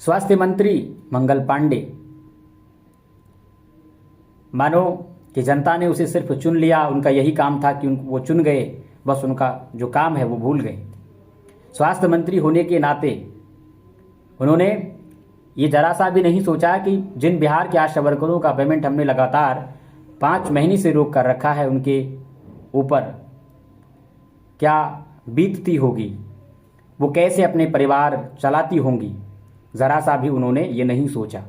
स्वास्थ्य मंत्री मंगल पांडे, मानो कि जनता ने उसे सिर्फ चुन लिया, उनका यही काम था कि वो चुन गए, बस उनका जो काम है वो भूल गए। स्वास्थ्य मंत्री होने के नाते उन्होंने ये जरा सा भी नहीं सोचा कि जिन बिहार के आशा वर्करों का पेमेंट हमने लगातार 5 महीने से रोक कर रखा है, उनके ऊपर क्या बीतती होगी, वो कैसे अपने परिवार चलाती होंगी, ज़रा सा भी उन्होंने ये नहीं सोचा।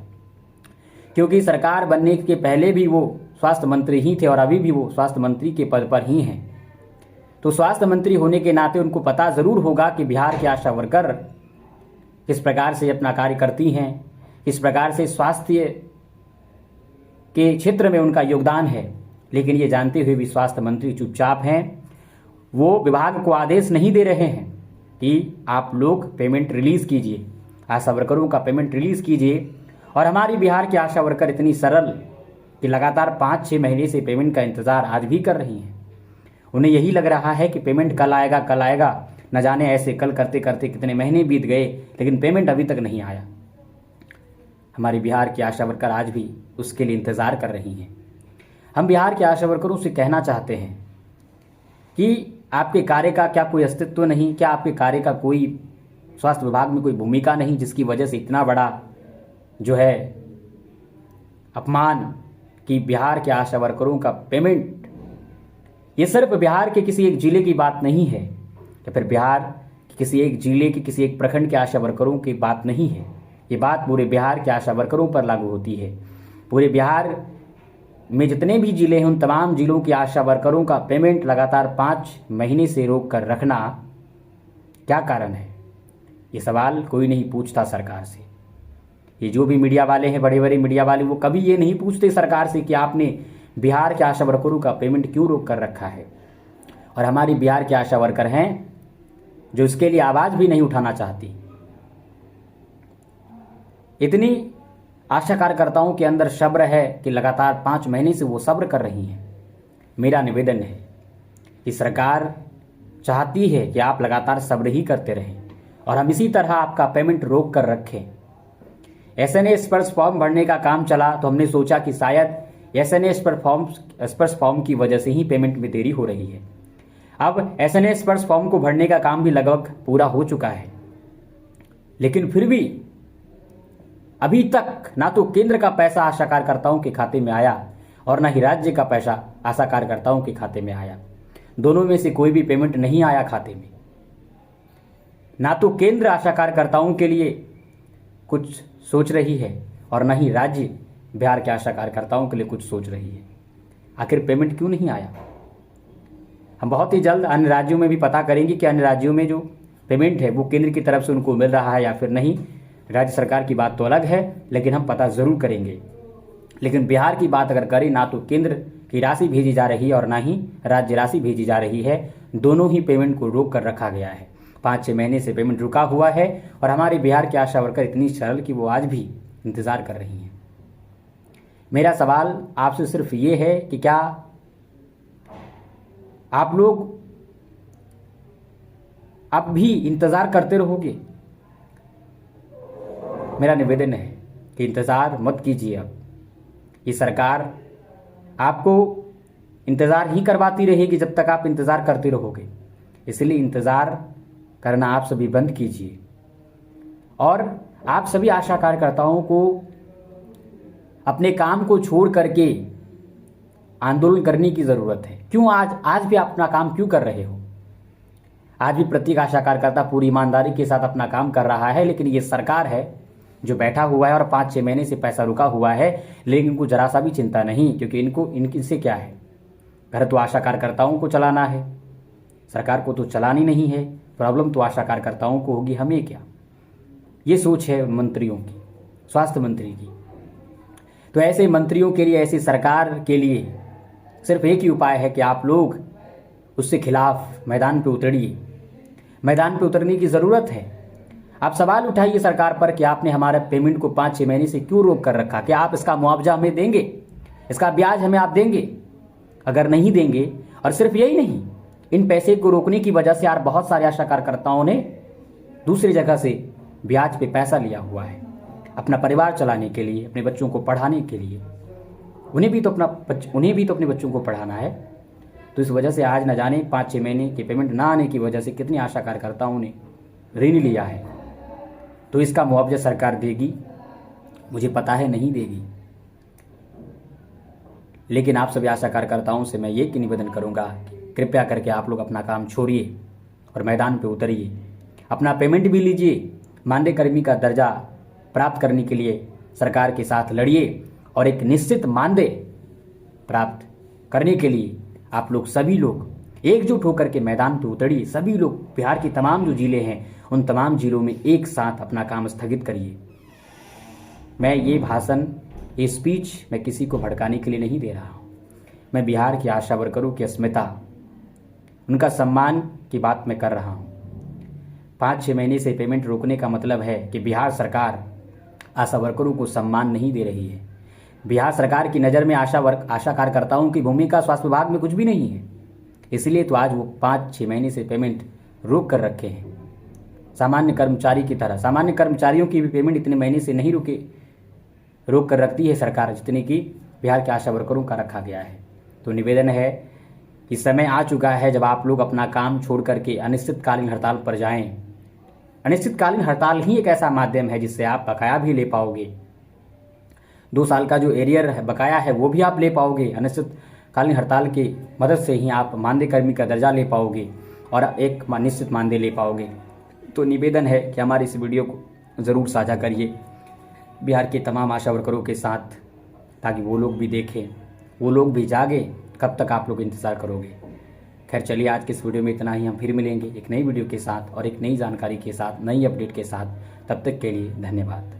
क्योंकि सरकार बनने के पहले भी वो स्वास्थ्य मंत्री ही थे और अभी भी वो स्वास्थ्य मंत्री के पद पर ही हैं। तो स्वास्थ्य मंत्री होने के नाते उनको पता ज़रूर होगा कि बिहार के आशा वर्कर किस प्रकार से अपना कार्य करती हैं, किस प्रकार से स्वास्थ्य के क्षेत्र में उनका योगदान है। लेकिन ये जानते हुए भी स्वास्थ्य मंत्री चुपचाप हैं। वो विभाग को आदेश नहीं दे रहे हैं कि आप लोग पेमेंट रिलीज़ कीजिए, आशा वर्करों का पेमेंट रिलीज़ कीजिए। और हमारी बिहार की आशा वर्कर इतनी सरल कि लगातार 5-6 महीने से पेमेंट का इंतज़ार आज भी कर रही हैं। उन्हें यही लग रहा है कि पेमेंट कल आएगा कल आएगा, न जाने ऐसे कल करते करते कितने महीने बीत गए, लेकिन पेमेंट अभी तक नहीं आया। हमारी बिहार की आशा वर्कर आज भी उसके लिए इंतज़ार कर रही हैं। हम बिहार के आशा वर्करों से कहना चाहते हैं कि आपके कार्य का क्या कोई अस्तित्व नहीं, क्या आपके कार्य का कोई स्वास्थ्य विभाग में कोई भूमिका नहीं, जिसकी वजह से इतना बड़ा जो है अपमान कि बिहार के आशा वर्करों का पेमेंट, ये सिर्फ बिहार के किसी एक जिले की बात नहीं है या फिर बिहार के किसी एक जिले के किसी एक प्रखंड के आशा वर्करों की बात नहीं है। ये बात पूरे बिहार के आशा वर्करों पर लागू होती है। पूरे बिहार में जितने भी जिले हैं, उन तमाम जिलों के आशा वर्करों का पेमेंट लगातार 5 महीने से रोक कर रखना क्या कारण है? ये सवाल कोई नहीं पूछता सरकार से। ये जो भी मीडिया वाले हैं, बड़े बड़े मीडिया वाले, वो कभी ये नहीं पूछते सरकार से कि आपने बिहार के आशा वर्करों का पेमेंट क्यों रोक कर रखा है। और हमारी बिहार के आशा वर्कर हैं जो इसके लिए आवाज़ भी नहीं उठाना चाहती। इतनी आशा कार्यकर्ताओं के अंदर सब्र है कि लगातार 5 महीने से वो सब्र कर रही हैं। मेरा निवेदन है कि सरकार चाहती है कि आप लगातार सब्र ही करते रहें और हम इसी तरह आपका पेमेंट रोक कर रखें। एसएनए स्पर्श फॉर्म भरने का काम चला तो हमने सोचा कि शायद एसएनए स्पर्श फॉर्म की वजह से ही पेमेंट में देरी हो रही है। अब एसएनए स्पर्श फॉर्म को भरने का काम भी लगभग पूरा हो चुका है, लेकिन फिर भी अभी तक ना तो केंद्र का पैसा आशा कार्यकर्ताओं के खाते में आया और ना ही राज्य का पैसा आशा कार्यकर्ताओं के खाते में आया। दोनों में से कोई भी पेमेंट नहीं आया खाते में। ना तो केंद्र आशा कार्यकर्ताओं के लिए कुछ सोच रही है और ना ही राज्य बिहार के आशा कार्यकर्ताओं के लिए कुछ सोच रही है। आखिर पेमेंट क्यों नहीं आया? हम बहुत ही जल्द अन्य राज्यों में भी पता करेंगे कि अन्य राज्यों में जो पेमेंट है वो केंद्र की तरफ से उनको मिल रहा है या फिर नहीं। राज्य सरकार की बात तो अलग है, लेकिन हम पता ज़रूर करेंगे। लेकिन बिहार की बात अगर करें, ना तो केंद्र की राशि भेजी जा रही है और ना ही राज्य राशि भेजी जा रही है। दोनों ही पेमेंट को रोक कर रखा गया है। 5-6 महीने से पेमेंट रुका हुआ है और हमारे बिहार के आशा वर्कर इतनी सरल कि वो आज भी इंतज़ार कर रही हैं। मेरा सवाल आपसे सिर्फ ये है कि क्या आप लोग अब भी इंतज़ार करते रहोगे? मेरा निवेदन है कि इंतज़ार मत कीजिए। अब ये सरकार आपको इंतज़ार ही करवाती रहेगी जब तक आप इंतज़ार करते रहोगे। इसलिए इंतज़ार करना आप सभी बंद कीजिए और आप सभी आशा कार्यकर्ताओं को अपने काम को छोड़ करके आंदोलन करने की ज़रूरत है। क्यों आज भी अपना काम क्यों कर रहे हो? आज भी प्रत्येक आशा कार्यकर्ता पूरी ईमानदारी के साथ अपना काम कर रहा है, लेकिन ये सरकार है जो बैठा हुआ है और 5-6 महीने से पैसा रुका हुआ है, लेकिन इनको जरा सा भी चिंता नहीं, क्योंकि इनसे क्या है, घर तो आशा कार्यकर्ताओं को चलाना है, सरकार को तो चलानी नहीं है। प्रॉब्लम तो आशा कार्यकर्ताओं को होगी, हमें क्या। ये सोच है मंत्रियों की, स्वास्थ्य मंत्री की। तो ऐसे मंत्रियों के लिए, ऐसी सरकार के लिए सिर्फ एक ही उपाय है कि आप लोग उससे खिलाफ मैदान पे उतरिए। मैदान पे उतरने की ज़रूरत है। आप सवाल उठाइए सरकार पर कि आपने हमारे पेमेंट को 5-6 महीने से क्यों रोक कर रखा? क्या आप इसका मुआवजा हमें देंगे? इसका ब्याज हमें आप देंगे? अगर नहीं देंगे, और सिर्फ यही नहीं, इन पैसे को रोकने की वजह से यार बहुत सारे आशा कार्यकर्ताओं ने दूसरी जगह से ब्याज पे पैसा लिया हुआ है। अपना परिवार चलाने के लिए, अपने बच्चों को पढ़ाने के लिए। उन्हें भी तो अपने बच्चों को पढ़ाना है। तो इस वजह से आज न जाने 5-6 महीने की पेमेंट ना आने की वजह से कितनी आशा कार्यकर्ताओं ने ऋण लिया है। तो इसका मुआवजा सरकार देगी, मुझे पता है नहीं देगी, लेकिन आप सभी आशा कार्यकर्ताओं से मैं ये निवेदन करूंगा कि कृपया करके आप लोग अपना काम छोड़िए और मैदान पे उतरिए, अपना पेमेंट भी लीजिए, मानदेय कर्मी का दर्जा प्राप्त करने के लिए सरकार के साथ लड़िए और एक निश्चित मानदेय प्राप्त करने के लिए आप लोग सभी लोग एकजुट होकर के मैदान पे उतरिए। सभी लोग बिहार के तमाम जो जिले हैं उन तमाम जिलों में एक साथ अपना काम स्थगित करिए। मैं ये भाषण, ये स्पीच मैं किसी को भड़काने के लिए नहीं दे रहा हूँ। मैं बिहार के आशा वर्करों की अस्मिता, उनका सम्मान की बात मैं कर रहा हूँ। 5-6 महीने से पेमेंट रोकने का मतलब है कि बिहार सरकार आशा वर्करों को सम्मान नहीं दे रही है। बिहार सरकार की नज़र में आशा कार्यकर्ताओं की भूमिका स्वास्थ्य विभाग में कुछ भी नहीं है। इसलिए तो आज वो 5-6 महीने से पेमेंट रोक कर रखे हैं, सामान्य कर्मचारी की तरह। सामान्य कर्मचारियों की भी पेमेंट इतने महीने से नहीं रोक कर रखती है सरकार, जितने की बिहार के आशा वर्करों का रखा गया है। तो निवेदन है कि समय आ चुका है जब आप लोग अपना काम छोड़ करके अनिश्चितकालीन हड़ताल पर जाएं। अनिश्चितकालीन हड़ताल ही एक ऐसा माध्यम है जिससे आप बकाया भी ले पाओगे। 2 साल का जो एरियर है, बकाया है, वो भी आप ले पाओगे। अनिश्चितकालीन हड़ताल की मदद से ही आप मानदेय कर्मी का दर्जा ले पाओगे और एक निश्चित मानदेय ले पाओगे। तो निवेदन है कि हमारी इस वीडियो को ज़रूर साझा करिए बिहार के तमाम आशा वर्करों के साथ, ताकि वो लोग भी देखें, वो लोग भी जागे। कब तक आप लोग इंतज़ार करोगे। खैर चलिए, आज के इस वीडियो में इतना ही। हम फिर मिलेंगे एक नई वीडियो के साथ और एक नई जानकारी के साथ, नई अपडेट के साथ। तब तक के लिए धन्यवाद।